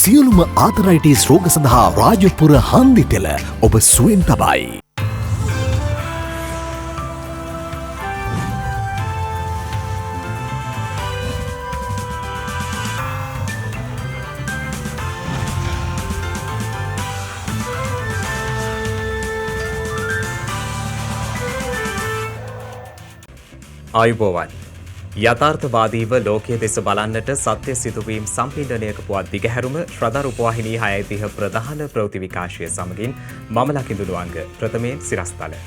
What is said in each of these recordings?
සියලුම ආතරයිටිස් රෝග සඳහා රාජපුර හන්දි තෙල ඔබ සුවෙන් තබයි. ආයුබෝවන්. යථාර්ථවාදීව ලෝකයේ දෙස බලන්නට සත්‍ය සිදුවීම් සම්පීඩනයක පුවත් දිගහැරුම ශ්‍රද්ධා රූපවාහිනී 6:30 ප්‍රධාන ප්‍රවෘත්ති විකාශය සමගින් මම ලකිඳුළු අංග ප්‍රථමයෙන් සිරස්තල.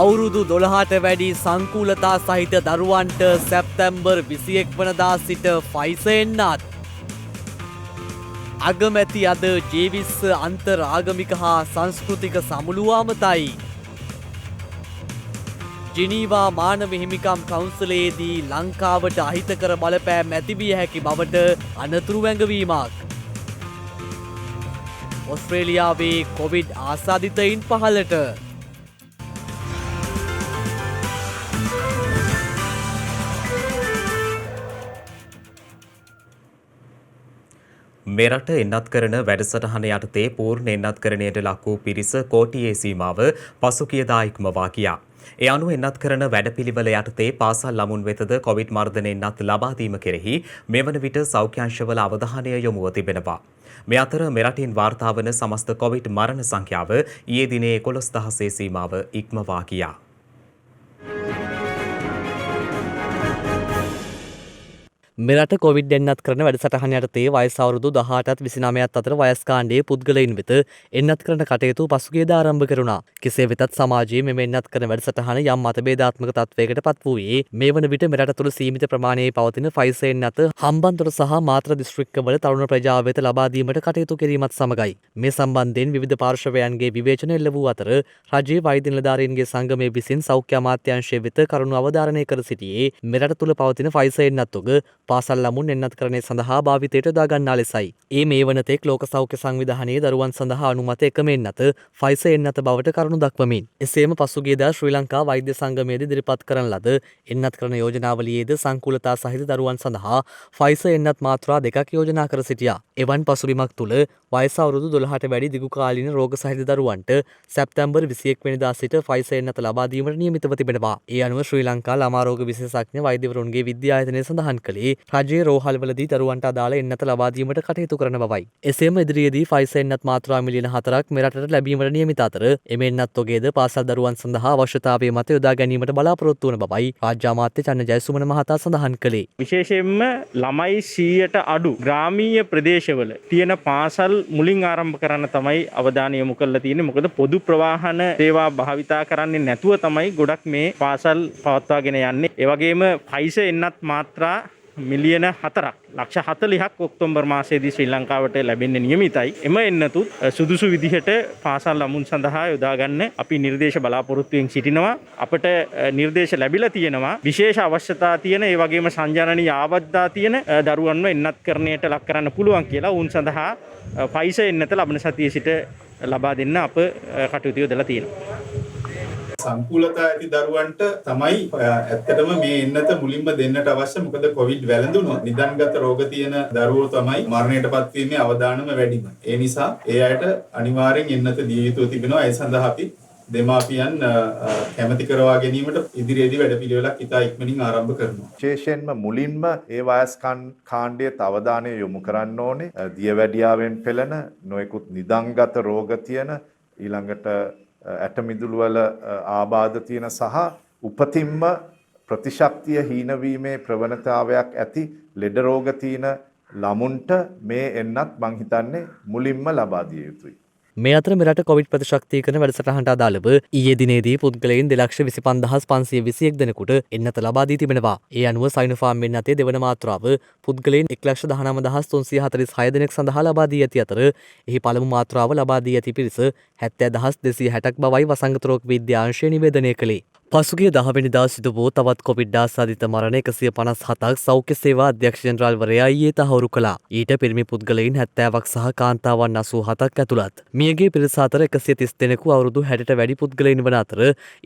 අවුරුදු 12ට වැඩි සංකූලතා සහිත දරුවන්ට සැප්තැම්බර් 21 වනදා සිට ෆයිසර් එන්නත් අගමැති අද ජේවිස් අන්තර් ආගමික හා සංස්කෘතික සමුළුවාමතයි. ජිනීවා මානව හිමිකම් කවුන්සලයේදී ලංකාවට අහිතකර බලපෑම් ඇතිවිය හැකි බවට අනතුරු වැඟවීමක්. ඔස්ට්‍රේලියාවේ කොවිඩ් ආසාදිතයින් පහළට. මෙරට එන්නත් කරන වැඩසටහන යටතේ පූර්ණ එන්නත්කරණයට ලක් වූ පිරිස කෝටියේ සීමාව පසුගියදා ඉක්මවා ගියා. ඒ අනුව එන්නත් කරන වැඩපිළිවෙල යටතේ පාසල් ළමුන් වෙතද කොවිඩ් මර්ධන එන්නත් ලබා දීම කෙරෙහි මෙවන විට සෞඛ්‍යංශවල අවධානය යොමුව තිබෙනවා. මේ අතර මෙරටින් වාර්තා වන සමස්ත කොවිඩ් මරණ සංඛ්‍යාව ඊයේ දිනේ 11,000 සීමාව ඉක්මවා ගියා. මෙරට කොවිඩ් එන්නත් කරන වැඩසටහන යටතේ වයස අවුරුදු 18ත් 29ත් අතර වයස් කාණ්ඩයේ පුද්ගලයින් වෙත එන්නත් කරන කටයුතු පසුගියදා ආරම්භ කරුණා. කෙසේ වෙතත් සමාජයේ මෙම එන්නත් කරන වැඩසටහන යම් මතභේදාත්මක තත්වයකට පත් වූයේ මේ වන විට මෙරට තුළ සීමිත ප්‍රමාණයේ පවතින ෆයිසර් එන්නත හම්බන්තොට සහ මාත්‍ර දිස්ත්‍රික්කවල තරුණ ප්‍රජාව වෙත ලබා දීමට කටයුතු කිරීමත් සමගයි. මේ සම්බන්ධයෙන් විවිධ පාර්ශවයන්ගේ විවේචන එල්ල වූ අතර රජයේ වෛද්‍ය නිලධාරීන්ගේ සංගමය විසින් සෞඛ්‍ය අමාත්‍යාංශය වෙත කරුණු අවධාරණය කර සිටියේ මෙරට තුළ පවතින ෆයිසර් එන්නත් උග පාසල් ළමුන් එන්නත් කරණය සඳහා භාවිතයට යොදා ගන්නා ලෙසයි. ඒ මේ වනතෙක් ලෝක සෞඛ්‍ය සංවිධානයේ දරුවන් සඳහා අනුමත එකම එන්නත ෆයිසර් එන්නත බවට කරුණු දක්වමින්. එසේම පසුගියදා ශ්‍රී ලංකා වෛද්‍ය සංගමයේදී ඉදිරිපත් කරන ලද එන්නත් කරන යෝජනාවලියේද සංකූලතා සහිත දරුවන් සඳහා ෆයිසර් එන්නත් මාත්‍රා දෙකක් යෝජනා කර සිටියා. එවන් පසුබිමක් තුළ වයස අවුරුදු 12ට වැඩි දිගු කාලීන රෝග සහිත දරුවන්ට සැප්තැම්බර් 21 වෙනිදා සිට ෆයිසර් එන්නත ලබා දීමට නියමිතව තිබෙනවා. ඒ අනුව ශ්‍රී ලංකා ළමා රෝග විශේෂඥ වෛද්‍යවරුන්ගේ විද්‍යායතනය සඳහන් කළේ රජයේ රෝහල්වලදී දරුවන්ට අදාළ එන්නත ලබා දීමට කටයුතු කරන බවයි. එසේම ඉදිරියේදී ෆයිසර් එන්නත් මාත්‍රා මිලියන 4ක් මෙරටට ලැබීමට නියමිත අතර එම එන්නත් ඔගේද පාසල් දරුවන් සඳහා අවශ්‍යතාවය මත යොදා ගැනීමට බලාපොරොත්තු වන බවයි රාජ්‍ය අමාත්‍ය චන්න ජයසුමන මහතා සඳහන් කළේ. විශේෂයෙන්ම ළමයි 100ට අඩු ග්‍රාමීය ප්‍රදේශවල තියෙන පාසල් මුලින් ආරම්භ කරන්න තමයි අවධානය යොමු කරලා තියෙන්නේ. මොකද පොදු ප්‍රවාහන සේවා භාවිතා කරන්නේ නැතුව තමයි ගොඩක් මේ පාසල් පවත්වාගෙන යන්නේ. ඒ වගේම ෆයිසර් එන්නත් මාත්‍රා මිලියන 4ක් ලක්ෂ 40ක් ඔක්තෝබර් මාසයේදී ශ්‍රී ලංකාවට ලැබෙන්න නියමිතයි. එම එන්නතුත් සුදුසු විදිහට පාසල් ළමුන් සඳහා යොදා ගන්න අපි නිර්දේශ බලාපොරොත්තුෙන් සිටිනවා. අපට නිර්දේශ ලැබිලා තියෙනවා විශේෂ අවශ්‍යතා තියෙන ඒ වගේම සංජානනීය ආබද්ධා තියෙන දරුවන්ව එන්නත් කරණයට ලක් කරන්න පුළුවන් කියලා උන් සඳහා ෆයිසර් එන්නත ලබන සතියේ සිට ලබා දෙන්න අප කටයුතු යොදලා තියෙනවා. සංකූලතා ඇති දරුවන්ට තමයි ඇත්තටම මේ එන්නත මුලින්ම දෙන්නට අවශ්‍ය. මොකද කොවිඩ් වැළඳුනොත් නිදන්ගත රෝග තියෙන දරුවෝ තමයි මරණයටපත් වීමේ අවදානම වැඩිම. ඒ නිසා ඒ අයට අනිවාර්යෙන් එන්නත දිය යුතු තිබෙනවා. ඒ සඳහා අපි දෙමාපියන් කැමැති කරවා ගැනීමට ඉදිරියේදී වැඩපිළිවෙලක් ඉතා ඉක්මනින් ආරම්භ කරනවා. විශේෂයෙන්ම මුලින්ම ඒ වයස් කාණ්ඩයේ අවධානය යොමු කරන්න ඕනේ. දියවැඩියාවෙන් පෙළෙන නොයෙකුත් නිදන්ගත රෝග තියෙන ඊළඟට ඇටමිදුළු වල ආබාධ තියෙන සහ උපතින්ම ප්‍රතිශක්තිය හීනවීමේ ප්‍රවණතාවයක් ඇති ලෙඩ රෝග තියෙන ළමුන්ට මේ එන්නත් මං හිතන්නේ මුලින්ම ලබා දිය යුතුයි. මේ අතර මෙරට කොවිඩ් ප්‍රතිශක්තිකරණ වැඩසටහනට අදාළව ඊයේ දිනේදී පුද්ගලයන් 2,25,521 දෙනෙකුට එන්නත ලබා දී තිබෙනවා. ඒ අනුව සයිනෝෆාර්ම් එන්නතේ දෙවන මාත්‍රාව පුද්ගලයන් 1,19,366 දෙනෙක් සඳහා ලබා දී ඇති අතර එහි පළමු මාත්‍රාව ලබා දී ඇති පිරිස 70,260ක් බවයි වසංගත රෝග විද්‍යා අංශය නිවේදනය කළේ. පසුගිය 10 වෙනිදා සිදු වූ තවත් කොවිඩ් ආසාදිත මරණ 157ක් සෞඛ්‍ය සේවා අධ්‍යක්ෂ ජෙනරාල්වරයා ඊයේ තහවුරු කළා. ඊට පිරිමි පුද්ගලයින් 70ක් සහ කාන්තාවන් 87ක් ඇතුළත්. මියගිය පිරිස අතර 130 දෙනෙකු අවුරුදු 60ට වැඩි පුද්ගලයින් වන අතර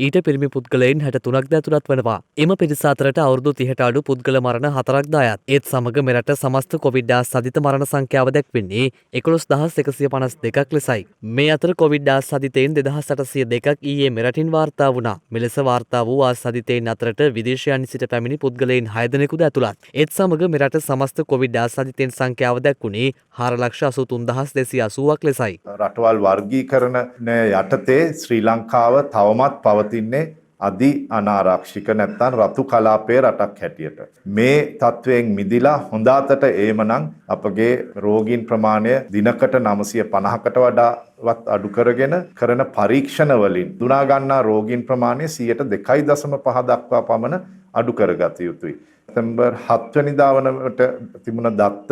ඊට පිරිමි පුද්ගලයින් 63ක්ද ඇතුළත් වනවා. එම පිරිස අතරට අවුරුදු 30ට අඩු පුද්ගල මරණ 4ක්ද අයත්. ඒත් සමග මෙරට සමස්ත කොවිඩ් ආසාදිත මරණ සංඛ්‍යාව දැක්වෙන්නේ 11152ක් ලෙසයි. මේ අතර කොවිඩ් ආසාදිතයින් 2802ක් ඊයේ මෙරටින් වාර්තා වුණා. මෙලෙස වාර්තා වූ ආසාදිතයින් අතරට විදේශයන් සිට පැමිණි පුද්ගලයින් 6 දෙනෙකුද ඇතුළත්. ඒත් සමග මෙරට සමස්ත කොවිඩ් ආසාදිතයින් සංඛ්‍යාව දැක්වුණේ 4,83,280ක් ලෙසයි. රටවල් වර්ගීකරණය යටතේ ශ්‍රී ලංකාව තවමත් පවතින්නේ අධි අනාරක්ෂික නැත්නම් රතු කලාපයේ රටක් හැටියට. මේ තත්වයෙන් මිදිලා හොඳ අතට ඒමනම් අපගේ රෝගීන් ප්‍රමාණය දිනකට 950කට වඩාවත් අඩු කරගෙන කරන පරීක්ෂණ වලින් දුනා ගන්නා රෝගීන් ප්‍රමාණය 2.5 දක්වා පමණ අඩු කරගත යුතුයි. සැප්තැම්බර් 7 වෙනිදා වනට තිබුණ දත්ත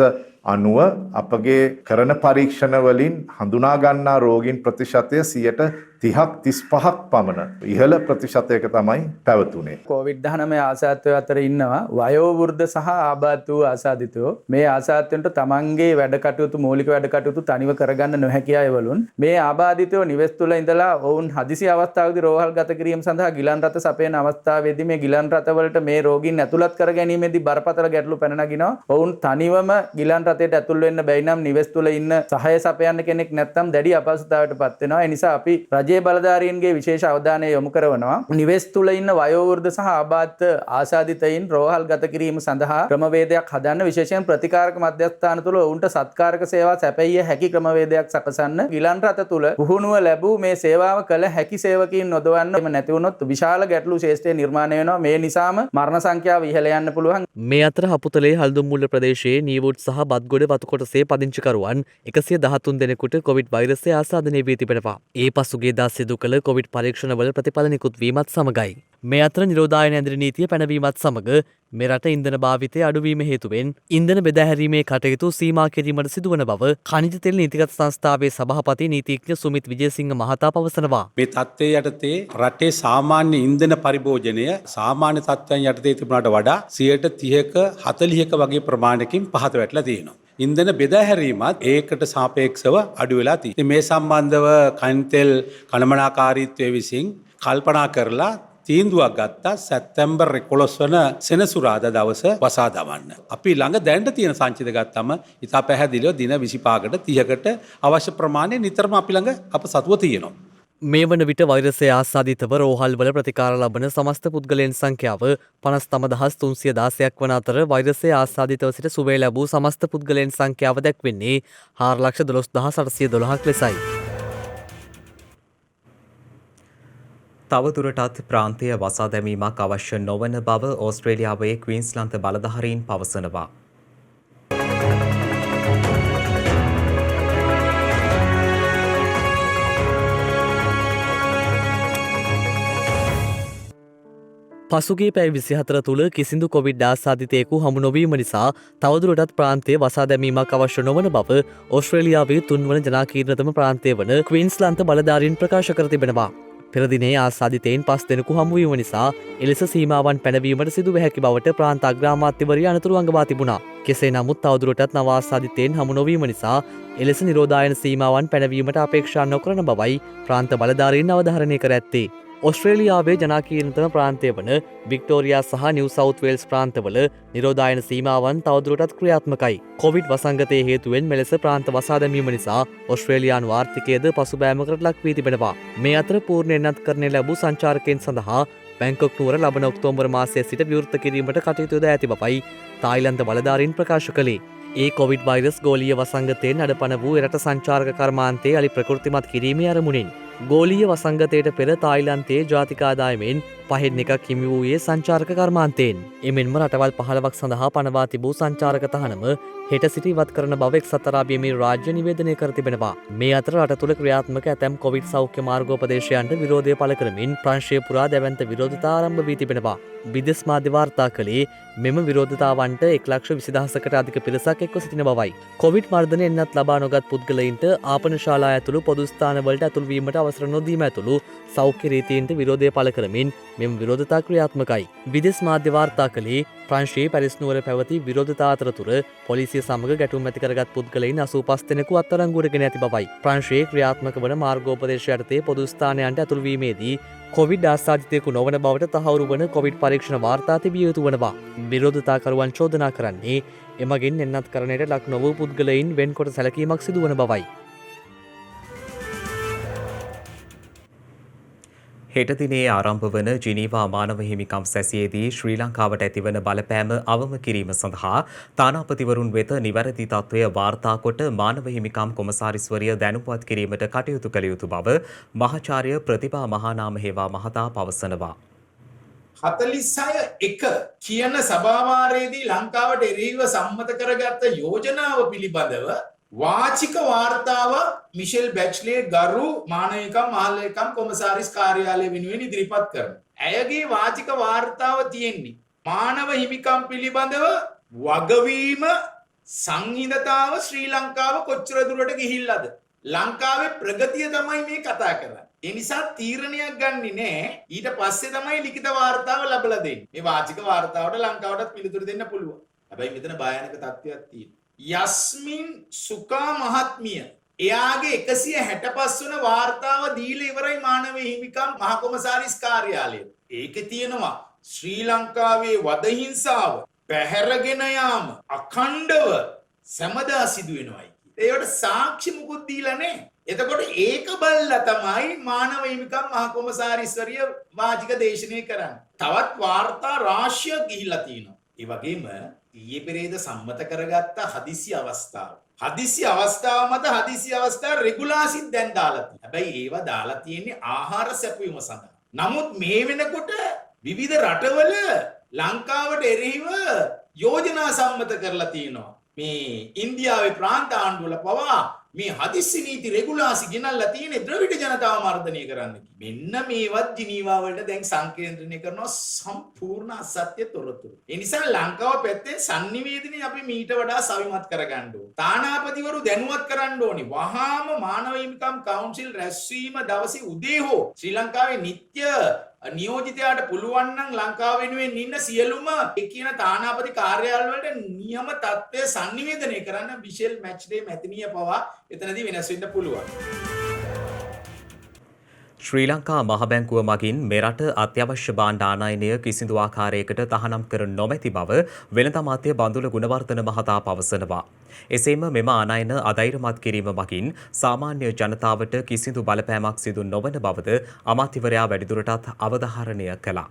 අනුව අපගේ කරන පරීක්ෂණ වලින් හඳුනා ගන්නා රෝගීන් ප්‍රතිශතය 30ක් 35ක් පමණ ඉහළ ප්‍රතිශතයක තමයි පැවතුනේ. COVID-19 ආසාදිතයෝ අතර ඉන්නවා වයෝ වෘද්ධ සහ ආබාධ වූ ආසාදිතයෝ. මේ ආසාදිතයන්ට තමන්ගේ වැඩ කටයුතු මූලික වැඩ කටයුතු තනිව කරගන්න නොහැකි අයවලුන් මේ ආබාධිතයෝ නිවෙස් තුළ ඉඳලා ඔවුන් හදිසි අවස්ථාවකදී රෝහල් ගත කිරීම සඳහා ගිලන් රථ සපයන අවස්ථාවේදී මේ ගිලන් රථවලට මේ රෝගීන් ඇතුළත් කර ගැනීමේදී බරපතල ගැටලු පැන නගිනවා. ඔවුන් තනිවම ගිලන් රථයට ඇතුල් වෙන්න බැයි නම් නිවෙස් තුළ ඉන්න සහාය සපයන්න කෙනෙක් නැත්නම් දැඩි අපහසුතාවයකට පත් වෙනවා. ඒ නිසා අපි රජයේ බලධාරීන්ගේ විශේෂ අවධානය යොමු කරනවා. නිවෙස් තුළ ඉන්න වයෝවෘද්ධ සහ ආබාධ ආසාදිතයින් රෝහල් ගත කිරීම සඳහා ක්‍රමවේදයක් හදන්න, විශේෂයෙන් ප්‍රතිකාරක මධ්‍යස්ථාන තුළ ඔවුන්ට සත්කාරක සේවා සැපයිය හැකි ක්‍රමවේදයක් සකසන්න. ගිලන් රථ තුළ පුහුණුව ලැබූ මේ සේවාව කළ හැකි සේවකීන් නොදවන්න. එම නැති වුණොත් විශාල ගැටලු ශේෂ්ඨය නිර්මාණය වෙනවා. මේ නිසාම මරණ සංඛ්‍යාව ඉහළ යන්න පුළුවන්. මේ අතර හපුතලේ හල්දුම්මුල්ල ප්‍රදේශයේ නීවුඩ් සහ බත්ගොඩ වතුකොටසේ පදිංචිකරුවන් 113 දෙනෙකුට කොවිඩ් වෛරසය ආසාදනය වී තිබෙනවා. ඒ පසුගියදා සිදු කළ කොවිඩ් පරීක්ෂණවල ප්‍රතිඵල නිකුත් වීමත් සමගයි. මේ අතර නිරෝධායන ඇඳරි නීතිය පැනවීමත් සමග මෙරට ඉන්ධන භාවිතය අඩුවීම හේතුවෙන් ඉන්ධන බෙදාහැරීමේ කටයුතු සීමා කිරීමට සිදුවන බව ඛනිජ තෙල් නීතිගත සංස්ථාවේ සභාපති නීතිඥ සුමිත් විජේසිංහ මහතා පවසනවා. මේ තත්ත්වයේ යටතේ රටේ සාමාන්‍ය ඉන්ධන පරිභෝජනය සාමාන්‍ය තත්ත්වයන් යටතේ තිබුණාට වඩා 30%ක 40ක වගේ ප්‍රමාණයකින් පහත වැටලා තියෙනවා. ඉන්ධන බෙදාහැරීමත් ඒකට සාපේක්ෂව අඩු වෙලා තියෙනවා. මේ සම්බන්ධව ඛනිජ තෙල් කළමනාකාරීත්වයේ විසින් කල්පනා කරලා තීන්දුවක් ගත්තා සැප්තැම්බර් 11 වන සෙනසුරාදා දවස වසා දමන්න. අපි ළඟ දැනට තියෙන සංචිත ගත්තම ඉතා පැහැදිලිව දින 25කට 30කට අවශ්‍ය ප්‍රමාණය නිතරම අපි ළඟ අප සතුව තියෙනවා. මේ වන විට වෛරසය ආසාදිතව රෝහල්වල ප්‍රතිකාර ලබන සමස්ත පුද්ගලයන් සංඛ්‍යාව 59316ක් වන අතර වෛරසය ආසාදිතව සිට සුවය ලැබූ සමස්ත පුද්ගලයන් සංඛ්‍යාව දැක්වෙන්නේ 412812ක් ලෙසයි. තවදුරටත් ප්‍රාන්තීය වසා දැමීමක් අවශ්‍ය නොවන බව ඕස්ට්‍රේලියාවේ ක්වීන්ස්ලන්ත බලධාරීන් පවසනවා. පසුගිය පැය 24 තුළ කිසිදු කොවිඩ් ආසාදිතයෙකු හමු නොවීම නිසා තවදුරටත් ප්‍රාන්තයේ වසා දැමීමක් අවශ්‍ය නොවන බව ඕස්ට්‍රේලියාවේ තුන්වන ජනාකීර්ණතම ප්‍රාන්තය වන ක්වීන්ස්ලන්ත බලධාරීන් ප්‍රකාශ කර තිබෙනවා. පෙර දිනේ ආසාදිතයින් 5 දෙනෙකු හමු වීම නිසා එලෙස සීමාවන් පැනවීමට සිදුව හැකි බවට ප්‍රාන්ත අග්‍රාමාත්‍යවරිය අනතුරු අඟවා තිබුණා. කෙසේ නමුත් තවදුරටත් නව ආසාදිතයින් හමු නොවීම නිසා එලෙස නිරෝධායන සීමාවන් පැනවීමට අපේක්ෂා නොකරන බවයි ප්‍රාන්ත බලධාරීන් අවධාරණය කර ඇත්තේ. ඔස්ට්‍රේලියාවේ ජනාකීර්ණතම ප්‍රාන්තය වන වික්ටෝරියා සහ නිව් සවුත් වේල්ස් ප්‍රාන්තවල නිරෝධායන සීමාවන් තවදුරටත් ක්‍රියාත්මකයි. කොවිඩ් වසංගතයේ හේතුවෙන් මෙලෙස ප්‍රාන්ත වසා දැමීම නිසා ඔස්ට්‍රේලියානු ආර්ථිකයද පසුබෑමකට ලක් වී තිබෙනවා. මේ අතර පූර්ණ එන්නත්කරණය ලැබූ සංචාරකයන් සඳහා බැංකොක් නුවර ලබන ඔක්තෝබර් මාසයේ සිට විවෘත කිරීමට කටයුතු යොදා ඇති බවයි තායිලන්ත බලධාරීන් ප්‍රකාශ කළේ. ඒ කොවිඩ් වෛරස් ගෝලීය වසංගතයෙන් අඩපණ වූ එරට සංචාරක කර්මාන්තයේ අලි ප්‍රකෘතිමත් කිරීමේ අරමුණින් ගෝලීය වසංගතයට පෙර තායිලන්තයේ ජාතික ආදායමෙන් 5/1 හිමි වූයේ සංචාරක කර්මාන්තයෙන්. එමෙන්ම රටවල් 15ක් සඳහා පනවා තිබූ සංචාරක තහනම හෙට සිට ඉවත් කරන බව එක්සත් අරාබි එමිරාත් රාජ්‍ය නිවේදනය කර තිබෙනවා. මේ අතර රට තුළ ක්‍රියාත්මක ඇතැම් කොවිඩ් සෞඛ්‍ය මාර්ගෝපදේශයන්ට විරෝධය පළ කරමින් ප්‍රංශය පුරා දැවැන්ත විරෝධතා ආරම්භ වී තිබෙනවා. විදෙස් මාධ්‍ය වාර්තා කළේ මෙම විරෝධතාවන්ට 1,20,000කට අධික පිරිසක් එක්ව සිටින බවයි. කොවිඩ් මර්ධනය එන්නත් ලබා නොගත් පුද්ගලයින්ට ආපනශාලා ඇතුළු පොදු ස්ථානවලට ඇතුළු වීමට අවසර නොදීම ඇතුළු සෞඛ්‍ය රීතීන්ට විරෝධය පළ කරමින් මෙම විරෝධතා ක්‍රියාත්මකයි. විදෙස් මාධ්‍ය වාර්තා කළේ ප්‍රංශයේ පැරිස් නුවර පැවති විරෝධතා අතරතුර පොලිසිය සමග ගැටුම් ඇති කරගත් පුද්ගලයින් 85 දෙනෙකු අත්අඩංගුවටගෙන ඇති බවයි. ප්‍රංශයේ ක්‍රියාත්මක වන මාර්ගෝපදේශ යටතේ පොදු ස්ථානයන්ට ඇතුළු වීමේදී කොවිඩ් ආසාදිතයෙකු නොවන බවට තහවුරු වන කොවිඩ් පරීක්ෂණ වාර්තා තිබිය යුතු වනවා. විරෝධතාකරුවන් චෝදනා කරන්නේ එමගින් එන්නත්කරණයට ලක් නොවූ පුද්ගලයින් වෙන්කොට සැලකීමක් සිදුවන බවයි. හෙට දිනේ ආරම්භ වන ජිනීවා මානව හිමිකම් සැසියේදී ශ්‍රී ලංකාවට ඇතිවන බලපෑම අවම කිරීම සඳහා තානාපතිවරුන් වෙත නිවැරදි තත්ත්වය වාර්තා කොට මානව හිමිකම් කොමසාරිස්වරිය දැනුම්පත් කිරීමට කටයුතු කළ යුතු බව මහාචාර්ය ප්‍රතිභා මහානාම හේවා මහතා පවසනවා. 46.1 කියන සභාවාරයේදී ලංකාවට එරෙහිව සම්මත කරගත්ත යෝජනාව පිළිබඳව වාචික වාර්තාව මිෂෙල් බැච්ලේ ගරු මානවිකම් මහලේකම් කොමසාරිස් කාර්යාලය වෙනුවෙන් ඉදිරිපත් කරනවා. ඇයගේ වාචික වාර්තාව තියෙන්නේ මානව හිමිකම් පිළිබඳව වගවීම සංහිඳතාව ශ්‍රී ලංකාව කොච්චර දුරට ගිහිල්ලාද? ලංකාවේ ප්‍රගතිය තමයි මේ කතා කරන්නේ. ඒ නිසා තීරණයක් ගන්නෙ නෑ. ඊට පස්සේ තමයි ලිඛිත වාර්තාව ලැබලා දෙන්නේ. මේ වාචික වාර්තාවට ලංකාවටත් පිළිතුරු දෙන්න පුළුවන්. හැබැයි මෙතන භයානක තත්ත්වයක් තියෙනවා. යස්මින් සුකා මහත්මිය එයාගේ 165 වන වාර්තාව දීලා ඉවරයි මානව හිමිකම් මහ කොමසාරිස් කාර්යාලය. ඒකේ තියෙනවා ශ්‍රී ලංකාවේ වද හිංසාව පැහැරගෙන යාම අඛණ්ඩව සමදා සිදු වෙනවායි. ඒකට සාක්ෂි මුකුත් දීලා නැහැ. එතකොට ඒක බලලා තමයි මානව හිමිකම් මහ කොමසාරිස්වරිය වාචික දේශනය කරන්නේ. තවත් වාර්තා රාශියක් ගිහිල්ලා තියෙනවා. ඒ වගේම ඊයේ පෙරේද සම්මත කරගත්ත හදිසි අවස්ථාව. හදිසි අවස්ථාව මත හදිසි අවස්ථාව රෙගුලාසිත් දැන් දාලා තියෙනවා. හැබැයි ඒවා දාලා තියෙන්නේ ආහාර සැපයීම සඳහා. නමුත් මේ වෙනකොට විවිධ රටවල ලංකාවට එරෙහිව යෝජනා සම්මත කරලා තියෙනවා. මේ ඉන්දියාවේ ප්‍රාන්ත ආණ්ඩුවල පවා මේ හදිස්සි නීති රෙගුලාසි ගෙනල්ලා තියෙන්නේ ද්‍රවිඩ ජනතාව මර්ධනය කරන්න. මෙන්න මේවත් ජිනීවා වලට දැන් සංකේන්ද්‍රණය කරනවා සම්පූර්ණ අසත්‍ය තොරතුරු. ඒ නිසා ලංකාව පැත්තේ sannivedanaye අපි මීට වඩා සවිමත් කරගන්න ඕනේ. තානාපතිවරු දැනුවත් කරන්න ඕනේ. වහාම මානව හිමිකම් කවුන්සිල් රැස්වීම දවසේ උදේ හෝ ශ්‍රී ලංකාවේ නිත්‍ය නියෝජිතයාට පුළුවන් නම් ලංකාව වෙනුවෙන් ඉන්න සියලුම ඒ කියන තානාපති කාර්යාල වලට නියම තත්ත්වය sannivedanaya කරන්න විශේෂ මැච් ඩේ මැතිනිය පවා එතනදී වෙනස් වෙන්න පුළුවන්. ශ්‍රී ලංකා මහ බැංකුව මගින් මෙරට අත්‍යවශ්‍ය භාණ්ඩ ආනයනය කිසිදු ආකාරයකට තහනම් කර නොමැති බව වෙළඳ අමාත්‍ය බන්දුල ගුණවර්ධන මහතා පවසනවා. එසේම මෙම ආනයන අධෛර්යමත් කිරීම මගින් සාමාන්‍ය ජනතාවට කිසිදු බලපෑමක් සිදු නොවන බවද අමාත්‍යවරයා වැඩිදුරටත් අවධාරණය කළා.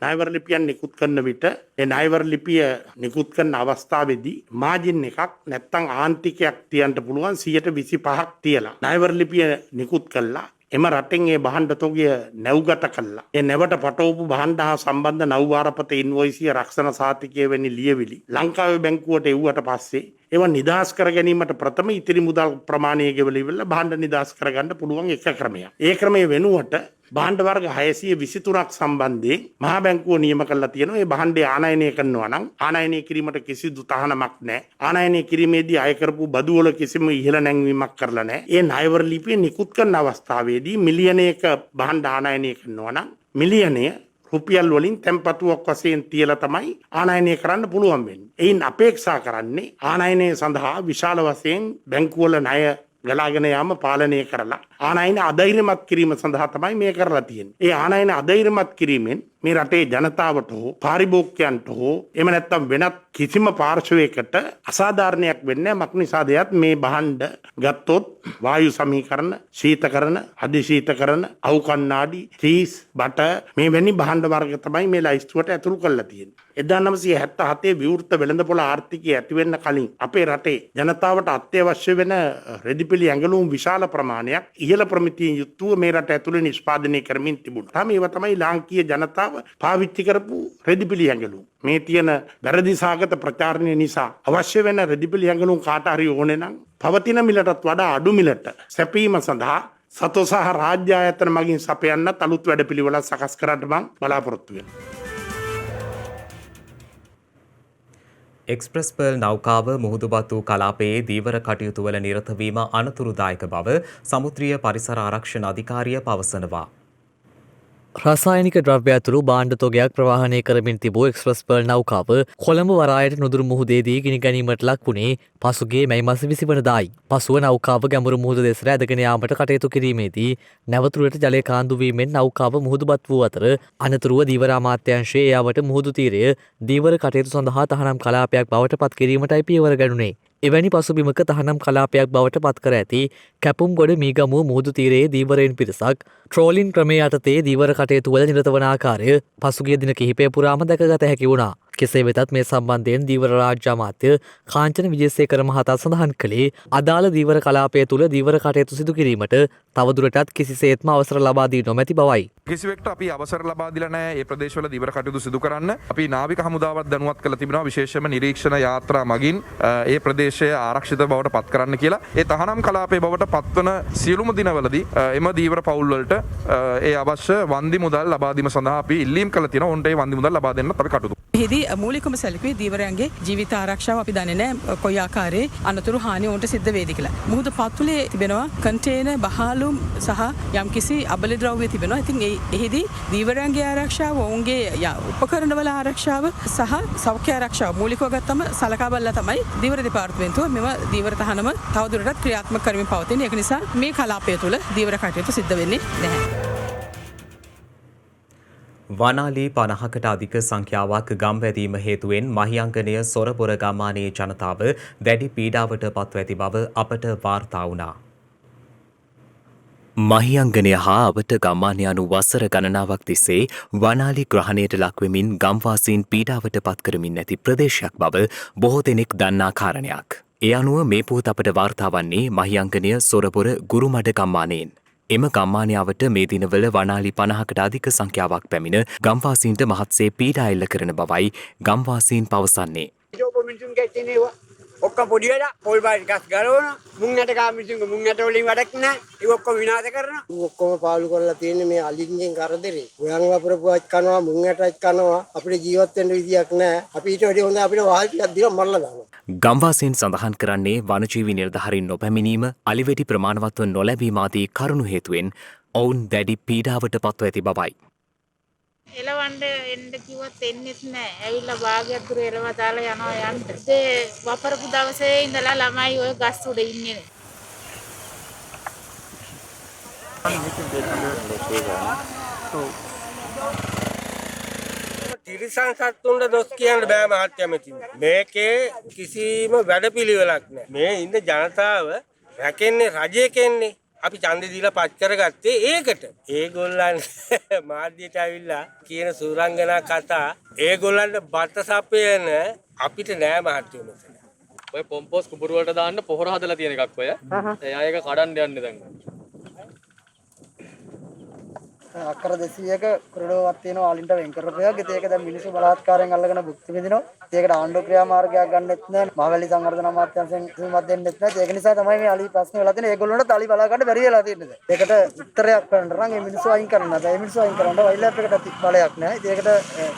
නායවර ලිපියන් නිකුත් කරන විට ඒ නායවර ලිපිය නිකුත් කරන අවස්ථාවේදී මාජින් එකක් නැත්තම් ආන්තිකයක් තියන්න පුළුවන් 125ක් තියලා නායවර ලිපිය නිකුත් කළා. එම රටෙන් ඒ භාණ්ඩ තොගය නැව්ගත කළා. ඒ නැවට පටවපු භාණ්ඩ හා සම්බන්ධ නව්වාරපත ඉන්වොයිසිය රක්ෂණ සාතිකය වැනි ලියවිලි ලංකාවේ බැංකුවට එව්වට පස්සේ ඒවා නිදහස් කර ගැනීමට ප්‍රථම ඉතිරි මුදල් ප්‍රමාණය ගෙවලා ඉවරලා භාණ්ඩ නිදහස් කරගන්න පුළුවන් එක ක්‍රමයක්. ඒ ක්‍රමයේ වෙනුවට භාණ්ඩ වර්ග 623ක් සම්බන්ධයෙන් මහා බැංකුව නියම කරලා තියෙනවා. ඒ භාණ්ඩය ආනයනය කරනවා නම් ආනයනය කිරීමට කිසිදු තහනමක් නැහැ. ආනයනය කිරීමේදී අය කරපු බදු වල කිසිම ඉහළ නැංවීමක් කරලා නැහැ. ඒ ණයවර ලිපිය නිකුත් කරන අවස්ථාවේදී මිලියනයක භාණ්ඩ ආනයනය කරනවා නම් මිලියනය රුපියල් වලින් තැන්පතුවක් වශයෙන් තියලා තමයි ආනයනය කරන්න පුළුවන් වෙන්නේ. එයින් අපේක්ෂා කරන්නේ ආනයනය සඳහා විශාල වශයෙන් බැංකුවල ණය ගලාගෙන යාම පාලනය කරලා ආනයන අධෛර්යමත් කිරීම සඳහා තමයි මේ කරලා තියෙන්නේ. ඒ ආනයන අධෛර්යමත් කිරීමෙන් මේ රටේ ජනතාවට හෝ පාරිභෝගිකයන්ට හෝ එහෙම නැත්නම් වෙනත් කිසිම පාර්ශවයකට අසාධාරණයක් වෙන්නේ නැහැ. මක්නිසාදයක් මේ භාණ්ඩ ගත්තොත් වායු සමීකරණ, ශීතකරණ, අධිශීතකරණ, අවු කණ්ණාඩි, චීස්, බට මේ වැනි භාණ්ඩ වර්ග තමයි මේ ලයිස්තුවට ඇතුළු කරලා තියෙන්නේ. 1977 විවෘත වෙළඳපොළ ආර්ථිකය ඇති වෙන්න කලින් අපේ රටේ ජනතාවට අත්‍යවශ්‍ය වෙන රෙදිපිලි ඇඟලුම් විශාල ප්‍රමාණයක් ඉහළ ප්‍රමිතියෙන් යුක්තව මේ රට ඇතුළේ නිෂ්පාදනය කරමින් තිබුණා. මේවා තමයි ලාංකීය ජනතාව පාවිච්චි කරපු රෙදිපිලි ඇඟලුම්. මේ තියෙන වැරදි සාගත ප්‍රචාරණය නිසා අවශ්‍ය වෙන රෙදිපිලි ඇඟලුම් කාට හරි ඕනේ නම් පවතින මිලටත් වඩා අඩු මිලට සැපීම සඳහා සතෝ සහ රාජ්‍ය ආයතන මගින් සපයන්නත් අලුත් වැඩපිළිවෙළක් සකස් කරන්න මම බලාපොරොත්තු වෙනවා. එක්ස්ප්‍රස් පර්ල් නෞකාව මුහුදුබත්තු කලාපයේ දීවර කටයුතු වල නිරත වීම අනතුරුදායක බව සමුද්‍රීය පරිසර ආරක්ෂණ අධිකාරිය පවසනවා. රසායනික ද්‍රව්‍ය ඇතුළු භාණ්ඩ තොගයක් ප්‍රවාහනය කරමින් තිබූ එක්ස්ප්‍රස් පර්ල් නෞකාව කොළඹ වරායට නුදුරු මුහුදේදී ගිනි ගැනීමට ලක් වුණේ පසුගිය මැයි මාස 20 වනදායි. පසුව නෞකාව ගැඹුරු මුහුද දෙසට ඇදගෙන යාමට කටයුතු කිරීමේදී නැවතුරට ජලය කාන්දු වීමෙන් නෞකාව මුහුදුබත් වූ අතර අනතුරුව දීවර අමාත්‍යාංශයේ එයාවට මුහුදු තීරය දීවර කටයුතු සඳහා තහනම් කලාපයක් බවට පත් කිරීමටයි පියවර ගනුනේ. එවැනි පසුබිමක තහනම් කලාපයක් බවට පත් කර ඇති කැපුම්ගොඩ මීගමුව මුහුදු තීරයේ දීවරයින් පිරිසක් ට්‍රෝලින් ක්‍රමය යටතේ දීවර කටයුතුවල නිරත වන ආකාරය පසුගිය දින කිහිපය පුරාම දැකගත හැකි වුණා. කෙසේ වෙතත් මේ සම්බන්ධයෙන් දීවර රාජ්‍ය අමාත්‍ය කාංචන විජේසේකර මහතා සඳහන් කළේ අදාළ දීවර කලාපය තුළ දීවර කටයුතු සිදු කිරීමට තවදුරටත් කිසිසේත්ම අවසර ලබා දී නොමැති බවයි. කිසිවෙක්ට අපි අවසර ලබා දීලා නැහැ මේ ප්‍රදේශවල දීවර කටයුතු සිදු කරන්න. අපි නාවික හමුදාවත් දැනුවත් කරලා තිබෙනවා විශේෂයෙන්ම නිරීක්ෂණ යාත්‍රා මගින් ඒ ප්‍රදේශය ආරක්ෂිත බවට පත් කරන්න කියලා. ඒ තහනම් කලාපයේ බවට පත්වන සියලුම දිනවලදී එම දීවර පවුල් වලට ඒ අවශ්‍ය වන්දි මුදල් ලබා දීම සඳහා අපි ඉල්ලීම් කළා තියෙනවා. උන්ට ඒ වන්දි මුදල් ලබා දෙන්නත් අපි කටයුතු. එහිදී මූලිකම සැලකුවේ දීවරයන්ගේ ජීවිත ආරක්ෂාව අපි දන්නේ නැහැ කොයි ආකාරයේ අනතුරු හානිය උන්ට සිද්ධ වේද කියලා. මුහුද පත්තුලේ තිබෙනවා කන්ටේනර් බහලුම් සහ යම්කිසි අබලි ද්‍රව්‍ය තිබෙනවා. ඉතින් එහිදී දීවරයන්ගේ ආරක්ෂාව, ඔවුන්ගේ උපකරණවල ආරක්ෂාව සහ සෞඛ්‍ය ආරක්ෂාව මූලිකව ගත්තම සලකා බලලා තමයි දීවර දෙපාර්තමේන්තුව මෙම දීවර තහනම තවදුරටත් ක්‍රියාත්මක කරමින් පවතින. ඒක නිසා මේ කලාපය තුළ දීවර කටයුතු සිද්ධ වෙන්නේ නැහැ. වනාලී 50කට අධික සංඛ්‍යාවක් ගම්වැදීම හේතුවෙන් මහියංගනය සොරපොර ගම්මානයේ ජනතාව දැඩි පීඩාවට පත්ව ඇති බව අපට වාර්තා වුණා. මහියංගනය හා අවට ගම්මානය අනු වසර ගණනාවක් තිස්සේ වනාලි ග්‍රහණයට ලක්වෙමින් ගම්වාසීන් පීඩාවට පත් කරමින් ඇති ප්‍රදේශයක් බව බොහෝ දෙනෙක් දන්නා කාරණයක්. ඒ අනුව මේ පුවත අපට වාර්තා වන්නේ මහියංගනය සොරපොර ගුරුමඩ ගම්මානයෙන්. එම ගම්මානයාවට මේ දිනවල වනාලි 50කට අධික සංඛ්‍යාවක් පැමිණ ගම්වාසීන්ට මහත්සේ පීඩා එල්ල කරන බවයි ගම්වාසීන් පවසන්නේ. ඔක්කොම පොඩි වෙලා පොල් බාරි ගස් ගලවන මුං යට ගා මිනිස්සුන්ගේ මුං යට වලින් වැඩක් නැහැ. ඒක ඔක්කොම විනාශ කරනවා. ඔක්කොම පාලු කරලා තියෙන්නේ මේ අලින්ගෙන් කරදරේ. ගොයන් වපුරපුවක් කනවා මුං යටක් කනවා. අපිට ජීවත් වෙන්න විදියක් නැහැ. අපි ඊට වැඩි හොඳ අපිට වහල් ටිකක් දීලා මරලා දානවා. ගම්වාසීන් සඳහන් කරන්නේ වනජීවි නිලධාරීන් නොපැමිණීම, අලිවැටි ප්‍රමාණවත්ව නොලැබීම ආදී කරුණු හේතුවෙන් ඔවුන් දැඩි පීඩාවට පත්ව ඇති බවයි. එලවන්න එන්න කිව්වත් එන්නෙත් නෑ. ඇවිල්ලා භාගයක් දුර එලව දාලා යනවා යන්න. ඒ වපරපු දවසේ ඉඳලා ළමයි ඔය ගස් උඩ ඉන්නේ. තිරිසන් සත්තුන්ට දොස් කියන්න බෑ මහත්ය මෙතින්. මේකේ කිසිම වැඩපිළිවෙලක් නෑ. මේ ඉන්න ජනතාව රැකෙන්නේ රජයකෙන්නේ. අපි ඡන්දෙ දීලා පත් කරගත්තේ ඒකට. ඒගොල්ලන් මාධ්‍යයට ඇවිල්ලා කියන සූරංගනා කතා ඒගොල්ලන්ට බත සපයන අපිට නෑ මහත්යෝ මෙතන. ඔය පොම්පෝස් කුඹුර වලට දාන්න පොහොර හදලා තියෙන එකක් ඔය. එයා ඒක කඩන්න යන්නේ දැන්. අක්කර 200ක කුරඩෝවක් තියෙනවා ආලින්ට වෙන් කරපේයක්. ඒක දැන් මිනිස්සු බලාත්කාරයෙන් අල්ලගෙන භුක්ති විඳිනවා. ඒකට ආණ්ඩු ක්‍රියා මාර්ගයක් ගන්නෙත් නැහැ. මහවැලි සංවර්ධන අමාත්‍යාංශයෙන් කිසිමක් දෙන්නෙත් නැහැ. ඒක නිසා තමයි මේ අලි ප්‍රශ්නේ වෙලා තියෙන්නේ. ඒගොල්ලන්ට අලි බලා ගන්න බැරි වෙලා තියෙන්නේ. ඒකට උත්තරයක් කරන්න නම් මේ මිනිස්සු අයින් කරන්න. ඒ මිනිස්සු අයින් කරන්න වයිලැප් එකට බලයක් නැහැ. ඒකට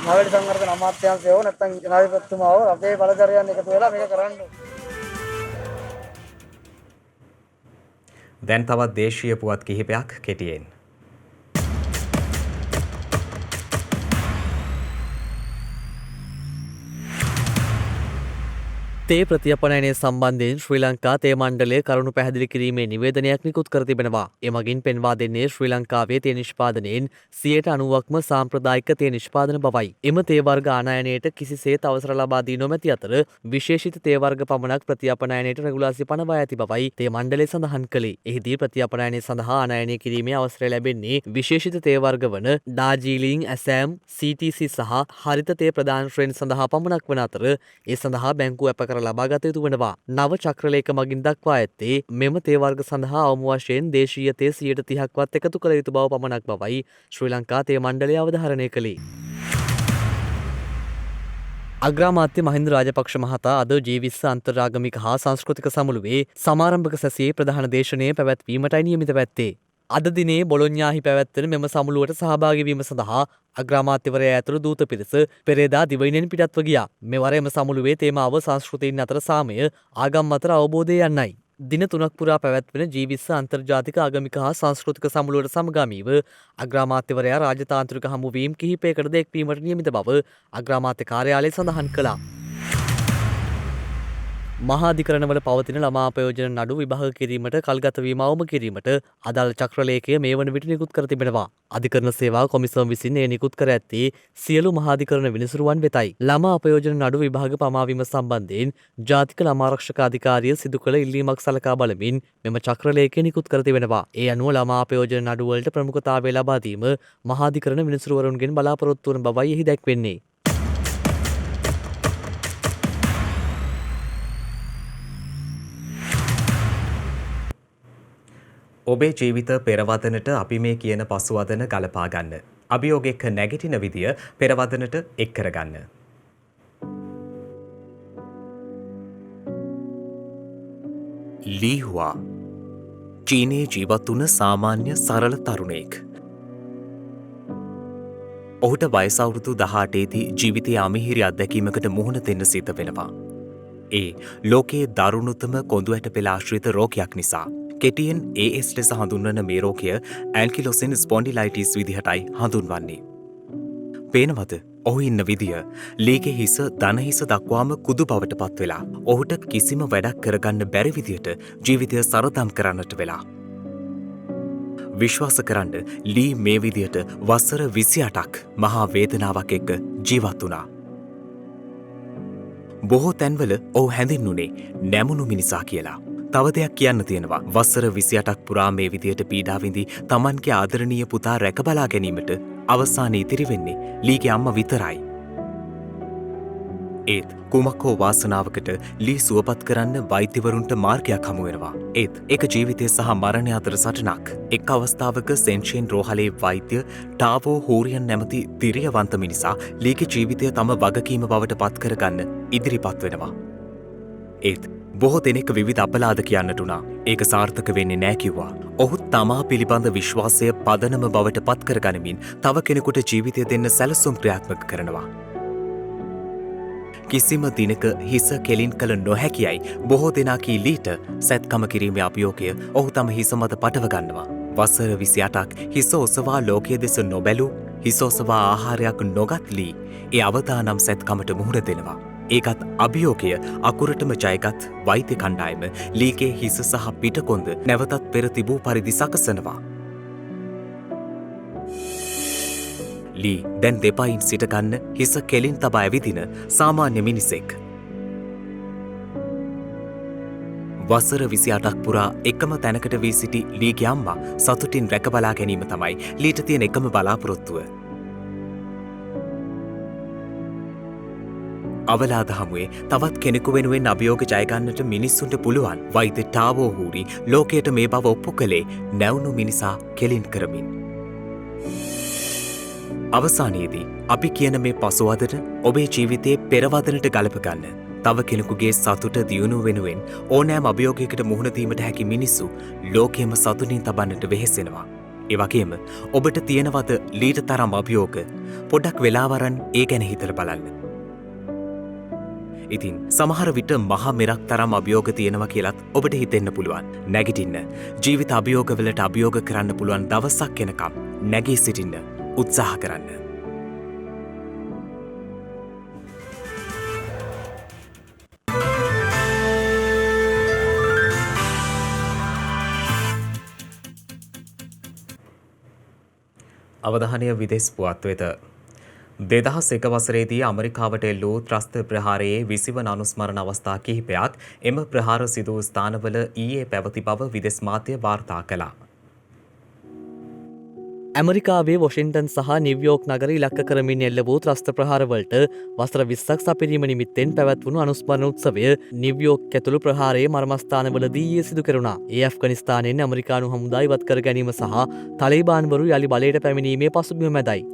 මහවැලි සංවර්ධන අමාත්‍යාංශය හෝ නැත්නම් ජනාධිපතිතුමා හෝ අපේ බලධාරියන් එකතු වෙලා මේක කරන්න. දැන් තවත් දේශීය පුවත් කිහිපයක් කෙටියෙන්. තේ ප්‍රතිඅපනයනය සම්බන්ධයෙන් ශ්‍රී ලංකා තේ මණ්ඩලය කරුණු පැහැදිලි කිරීමේ නිවේදනයක් නිකුත් කර තිබෙනවා. එමගින් පෙන්වා දෙන්නේ ශ්‍රී ලංකාවේ තේ නිෂ්පාදනයෙන් 90%ක්ම සාම්ප්‍රදායික තේ නිෂ්පාදන බවයි. එම තේ වර්ග ආනයනයට කිසිසේත් අවසර ලබා දී නොමැති අතර විශේෂිත තේ වර්ග පමණක් ප්‍රතිඅපනයනයට රෙගුලාසි පනවා ඇති බවයි තේ මණ්ඩලය සඳහන් කළේ. එහිදී ප්‍රතිඅපනයනය සඳහා ආනයනය කිරීමේ අවසරය ලැබෙන්නේ විශේෂිත තේ වර්ග වන ඩාජීලින්, ඇසෑම්, CTC සහ හරිත තේ ප්‍රධාන ශ්‍රේණි සඳහා පමණක් වන අතර ඒ සඳහා බැංකුව අප ලබාගත යුතු වනවා. නව චක්‍රලේඛ මගින් දක්වා ඇත්තේ මෙම තේ වර්ග සඳහා අවම වශයෙන් දේශීය තේ 30%ක්වත් එකතු කළ යුතු බව පමණක් බවයි ශ්‍රී ලංකා තේ මණ්ඩලය අවධාරණය කළේ. අග්‍රාමාත්‍ය මහින්ද රාජපක්ෂ මහතා අද G20 අන්තර්ආගමික හා සංස්කෘතික සමුළුවේ සමාරම්භක සැසියේ ප්‍රධාන දේශනය පැවැත්වීමටයි නියමිත පැත්තේ. අද දිනේ බොලොඤ්ඤාහි පැවැත්වෙන මෙම සමුළුවට සහභාගී වීම සඳහා අග්‍රාමාත්‍යවරයා ඇතුළු දූත පිරිස පෙරේදා දිවයිනෙන් පිටත්ව ගියා. මෙවර එම සමුළුවේ තේමාව සංස්කෘතීන් අතර සාමය, ආගම් අතර අවබෝධය යන්නයි. දින 3ක් පුරා පැවැත්වෙන G20 අන්තර්ජාතික ආගමික හා සංස්කෘතික සමුළුවට සමගාමීව අග්‍රාමාත්‍යවරයා රාජතාන්ත්‍රික හමුවීම් කිහිපයකටද එක්වීමට නියමිත බව අග්‍රාමාත්‍ය කාර්යාලය සඳහන් කළා. මහාධිකරණවල පවතින ළමා අපයෝජන නඩු විභාග කිරීමට කල්ගත වීම අවම කිරීමට අදාළ චක්‍රලේඛය මේ වන විට නිකුත් කර තිබෙනවා. අධිකරණ සේවා කොමිසම විසින් එය නිකුත් කර ඇත්තේ සියලු මහාධිකරණ විනිසුරුවන් වෙතයි. ළමා අපයෝජන නඩු විභාග පමාවීම සම්බන්ධයෙන් ජාතික ළමා ආරක්ෂක අධිකාරිය සිදු කළ ඉල්ලීමක් සලකා බලමින් මෙම චක්‍රලේඛය නිකුත් කර තිබෙනවා. ඒ අනුව ළමා අපයෝජන නඩු වලට ප්‍රමුඛතාවය ලබා දීම මහාධිකරණ විනිසුරුවරුන්ගෙන් බලාපොරොත්තු වන බවයි එහි දැක්වෙන්නේ. ඔබේ ජීවිත පෙරවදනට අපි මේ කියන පසුවදන ගලපා ගන්න. අභියෝග එක්ක නැගිටින විදිය පෙරවදනට එක් කරගන්න. ලී හුවා චීනයේ ජීවත් වුණ සාමාන්‍ය සරල තරුණයෙක්. ඔහුට වයස අවුරුදු 18දී ජීවිතයේ අමිහිරි අත්දැකීමකට මුහුණ දෙන්න සිද්ධ වෙනවා. ඒ ලෝකයේ දරුණුතම කොඳු ඇට පෙළ ආශ්‍රිත රෝගයක් නිසා. කෙටියෙන් AS ලෙස හඳුන්වන මේ රෝගය ඇන්කිලොසින් ස්පොන්ඩිලයිටිස් විදිහටයි හඳුන්වන්නේ. පේනවද? ඔහු ඉන්න විදිය ලීගේ හිස දනහිස දක්වාම කුදු බවට පත් වෙලා ඔහුට කිසිම වැඩක් කරගන්න බැරි විදියට ජීවිතය සරදම් කරන්නට වෙලා. විශ්වාස කරන්න ලී මේ විදියට වසර 28ක් මහා වේදනාවක් එක්ක ජීවත් වුණා. බොහෝ තැන්වල ඔහු හැඳින්වුනේ නැමුණු මිනිසා කියලා. තව දෙයක් කියන්න තියෙනවා. වසර 28ක් පුරා මේ විදියට පීඩා විඳි Tamanගේ ආදරණීය පුතා රැකබලා ගැනීමට අවසානයේ ඉතිරි වෙන්නේ ලීගේ අම්මා විතරයි. ඒත් කුමක් හෝ වාසනාවකට ලී සුවපත් කරන්න වෛද්‍යවරුන්ට මාර්ගයක් හමු වෙනවා. ඒත් ඒක ජීවිතය සහ මරණය අතර සටනක්. එක් අවස්ථාවක සෙන්ෂෙන් රෝහලේ වෛද්‍ය ටාවෝ හූරියන් නැමැති තිරියවන්ත මිනිසා ලීගේ ජීවිතය තම වගකීම බවට පත් කරගන්න ඉදිරිපත් වෙනවා. ඒත් බොහෝ දෙනෙක් විවිධ අපලාද කියන්නට උනා. ඒක සාර්ථක වෙන්නේ නෑ කිව්වා. ඔහු තමා පිළිබඳ විශ්වාසය පදනම බවට පත් කරගනිමින් තව කෙනෙකුට ජීවිතය දෙන්න සැලසුම් ක්‍රියාත්මක කරනවා. කිසිම දිනක හිස කෙලින් කළ නොහැකියයි බොහෝ දෙනා කී ලීට සැත්කම කිරීමේ අභියෝගය ඔහු තම හිස මත පටව ගන්නවා. වසර 28ක් හිස ඔසවා ලෝකයේ දෙස නොබැලූ, හිස ඔසවා ආහාරයක් නොගත් ලී ඒ අවදානම් සැත්කමට මුහුණ දෙනවා. ඒකත් අභියෝගය අකුරටම ජයගත් වෛද්‍ය කණ්ඩායම ලීගේ හිස සහ පිටකොන්ද නැවතත් පෙර තිබූ පරිදි සකසනවා. ලී දැන් දෙපයින් සිටගන්න හිස කෙලින් තබා ඇවිදින සාමාන්‍ය මිනිසෙක්. වසර 28ක් පුරා එකම තැනකට වී සිටි ලීගේ අම්මා සතුටින් රැකබලා ගැනීම තමයි ලීට තියෙන එකම බලාපොරොත්තුව. අවලාද හමුවේ තවත් කෙනෙකු වෙනුවෙන් අභියෝග ජයගන්නට මිනිස්සුන්ට පුළුවන්. වෛද්‍ය ටාවෝ හූරි ලෝකයට මේ බව ඔප්පු කළේ නැවුණු මිනිසා කෙලින් කරමින්. අවසානයේදී අපි කියන මේ පසුවදට ඔබේ ජීවිතයේ පෙරවදනට ගලපගන්න. තව කෙනෙකුගේ සතුට දියුණුව වෙනුවෙන් ඕනෑම අභියෝගයකට මුහුණ දීමට හැකි මිනිස්සු ලෝකයේම සතුටින් තබන්නට වෙහෙසෙනවා. ඒ වගේම ඔබට තියෙනවද ලීට තරම් අභියෝග? පොඩ්ඩක් වෙලාව අරන් ඒ ගැන හිතලා බලන්න. ඉතින් සමහර විට මහා මෙරක් තරම් අභියෝග තියෙනවා කියලත් ඔබට හිතෙන්න පුළුවන්. නැගිටින්න. ජීවිත අභියෝගවලට අභියෝග කරන්න පුළුවන් දවසක් එනකම් නැගී සිටින්න උත්සාහ කරන්න. අවධානය විදෙස් පුවත් වෙත. 2001 වසරේදී ඇමරිකාවට එල්ලූ ත්‍රස්ත ප්‍රහාරයේ 20 වන අනුස්මරණ අවස්ථා කිහිපයක් එම ප්‍රහාර සිදු වූ ස්ථානවල ඊයේ පැවති බව විදෙස් මාධ්‍ය වාර්තා කළා. ඇමරිකාවේ වොෂින්ටන් සහ නිව්යෝක් නගර ඉලක්ක කරමින් එල්ල වූ ත්‍රස්ත ප්‍රහාරවලට වසර 20ක් සපිරීම නිමිත්තෙන් පැවැත්වුණු අනුස්මරණ උත්සවය නිව්යෝක් ඇතුළු ප්‍රහාරයේ මර්මස්ථානවලදී ඊයේ සිදු කෙරුණා. ඒ ඇෆ්ගනිස්තානයෙන් ඇමරිකානු හමුදා ඉවත් කර ගැනීම සහ තලිබාන්වරු යලි බලයට පැමිණීමේ පසුබිම මැදයි.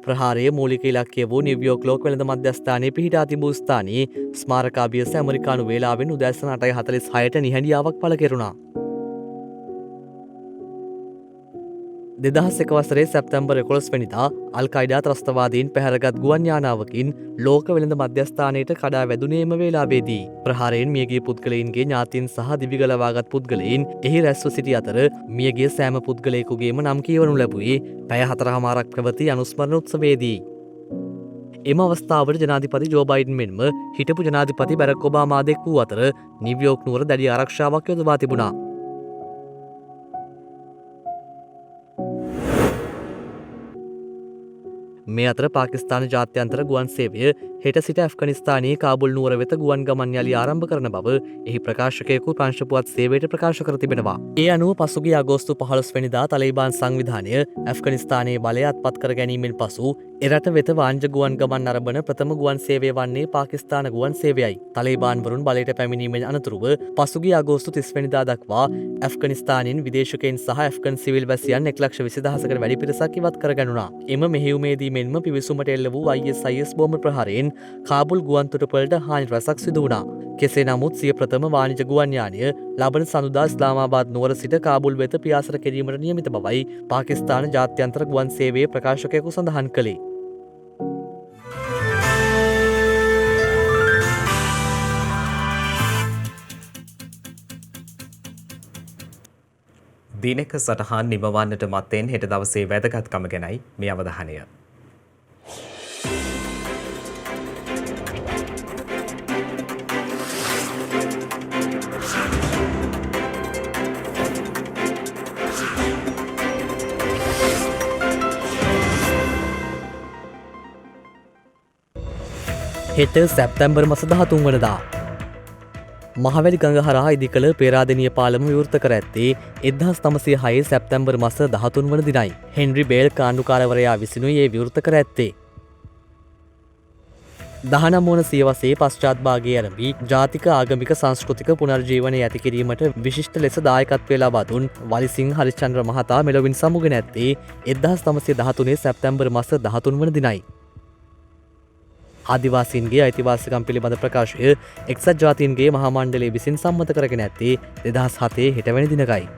ප්‍රහාරයේ මූලික ඉලක්කය වූ නිව්යෝක් ලෝක වෙළඳ මධ්‍යස්ථානයේ පිහිටා තිබූ ස්ථානයේ ස්මාරකාභියස ඇමරිකානු වේලාවෙන් උදෑසන 8:46ට නිහඬියාවක් පළ කෙරුණා. 2001 වසරේ සැප්තැම්බර් 11 වෙනිදා අල්-කයිඩා ත්‍රස්තවාදීන් පැහැරගත් ගුවන් යානාවකින් ලෝක වෙළඳ මධ්‍යස්ථානයට කඩා වැදුනේම වේලාවේදී ප්‍රහාරයෙන් මියගිය පුද්ගලයින්ගේ ඥාතීන් සහ දිවිගලවාගත් පුද්ගලයින් එහි රැස්ව සිටි අතර මියගිය සෑම පුද්ගලයෙකුගේම නම් කියවනු ලැබුවේ පැය 4කමාරක් පැවති අනුස්මරණ උත්සවයේදී. එම අවස්ථාවට ජනාධිපති ජෝ බයිඩන් මෙන්ම හිටපු ජනාධිපති බැරක් ඔබාමා එක් වූ අතර නිව්යෝක් නුවර දැඩි ආරක්ෂාවක් යොදවා තිබුණා. මේ අතර පාකිස්තාන ජාත්‍යන්තර ගුවන් සේවය හෙට සිට ඇෆ්ගනිස්තානයේ කාබුල් නුවර වෙත ගුවන් ගමන් යළි ආරම්භ කරන බව එහි ප්‍රකාශකයෙකු ප්‍රංශපුවත් සේවයට ප්‍රකාශ කර තිබෙනවා. ඒ අනුව පසුගිය අගෝස්තු 15 වෙනිදා තලිබාන් සංවිධානය ඇෆ්ගනිස්තානයේ බලය අත්පත් කර ගැනීමෙන් පසු එරට වෙත වාණිජ ගුවන් ගමන් අරඹන ප්‍රථම ගුවන් සේවය වන්නේ පාකිස්තාන ගුවන් සේවයයි. තලිබාන් වරුන් බලයට පැමිණීමෙන් අනතුරුව පසුගිය අගෝස්තු 30 වෙනිදා දක්වා ඇෆ්ගනිස්තානයෙන් විදේශකයන් සහ ඇෆ්ගන් සිවිල් වැසියන් 1,20,000කට වැඩි පිරිසක් ඉවත් කරගැනුණා. එම මෙහෙයුමේදී මෙන්ම පිවිසුමට එල්ල වූ ISIS බෝම්බ ප්‍රහාරයෙන් කාබුල් ගුවන් තොටුපළට හානි රැසක් සිදු වුණා. කෙසේ නමුත් සිය ප්‍රථම වාණිජ ගුවන් යානය ලබන සඳුදා ඉස්ලාමාබාද් නුවර සිට කාබුල් වෙත පියාසර කිරීමට නියමිත බවයි පාකිස්තාන ජාත්‍යන්තර ගුවන් සේවයේ ප්‍රකාශකයෙකු සඳහන් කළේ. දිනක සටහන් නිමවන්නට මත්තෙන් හෙට දවසේ වැදගත්කම ගැනයි මේ අවධානය. හෙට සැප්තැම්බර් මස 13 වනදා මහවැලි ගඟ හරහා ඉදිකළ පේරාදෙණිය පාලම විවෘත කර ඇත්තේ 1906 සැප්තැම්බර් මස 13 වන දිනයි. හෙන්රි බේල් කාණ්ඩුකාරවරයා විසිනුයි ඒ විවෘත කර ඇත්තේ. 19 වන සියවසේ පශ්චාත් භාගයේ ආරම්භී ජාතික ආගමික සංස්කෘතික පුනර්ජීවනය ඇති කිරීමට විශිෂ්ට ලෙස දායකත්වය ලබා දුන් වලිසිංහ හරිචන්ද්‍ර මහතා මෙලොවින් සමුගෙන ඇත්තේ 1913 සැප්තැම්බර් මස 13 වන දිනයි. ආදිවාසීන්ගේ අයිතිවාසිකම් පිළිබඳ ප්‍රකාශය එක්සත් ජාතීන්ගේ මහා මණ්ඩලය විසින් සම්මත කරගෙන ඇත්තේ 2007 හෙටවැනි දිනකයි.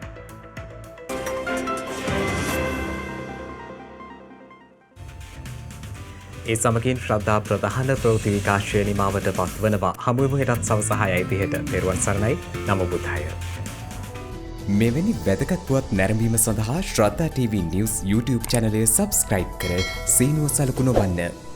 ඒ සමගින් ශ්‍රද්ධා ප්‍රධාන ප්‍රවෘත්ති විකාශය නිමාවට පත්වනවා. හමුවෙමු හෙටත් සවස 6:30ට. පෙරවන් සරණයි. නමෝ බුද්ධාය. මෙවැනි වැදගත් පුවත් නැරඹීම සඳහා ශ්‍රද්ධා TV News YouTube channel එක subscribe කර සීනුව සලකුණ වන්න.